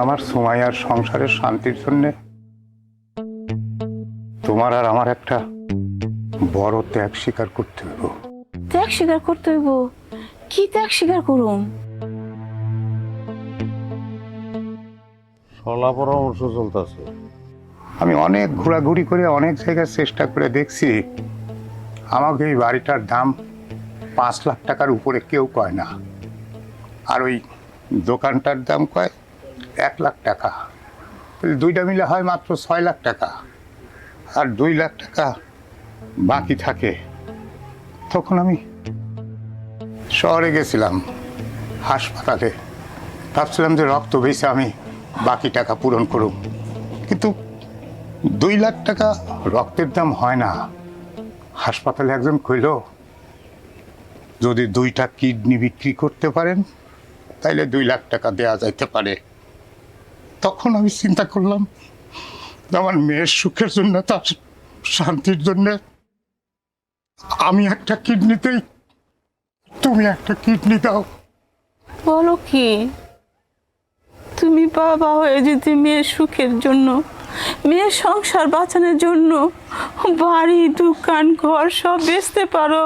আমার সুমাইয়ার সংসারের শান্তির জন্য তোমার আর আমার একটা বড় ত্যাগ স্বীকার করতে হইব। ত্যাগ স্বীকার করতে হইব? কি ত্যাগ স্বীকার করুম? সলা পরামর্শ চলতেছে। আমি অনেক ঘোরাঘুরি করে অনেক জায়গায় চেষ্টা করে দেখছি, আমাকে এই বাড়িটার দাম 5 লাখ টাকার উপরে কেউ কয় না, আর ওই দোকানটার দাম কয় 1 লাখ টাকা। দুইটা মিলে হয় মাত্র 6 লাখ টাকা, আর 2 লাখ টাকা বাকি থাকে। তখন আমি শহরে গেছিলাম, হাসপাতালে, ভাবছিলাম যে রক্ত বেঁচে আমি বাকি টাকা পূরণ করুম, কিন্তু 2 লাখ টাকা রক্তের দাম হয় না। হাসপাতালে একজন কইল, যদি 2টা কিডনি বিক্রি করতে পারেন তাইলে 2 লাখ টাকা দেয়া যাইতে পারে। তখন আমি চিন্তা করলাম, আমার মেয়ের সুখের জন্য, তার শান্তির জন্য আমি একটা কিডনিতেই, তুমি একটা কিডনি দাও। বলো কি, তুমি বাবা হয়ে যদি মেয়ের সুখের জন্য, মেয়ের সংসার বাঁচানোর জন্য বাড়ি দোকান ঘর সব বেচতে পারো,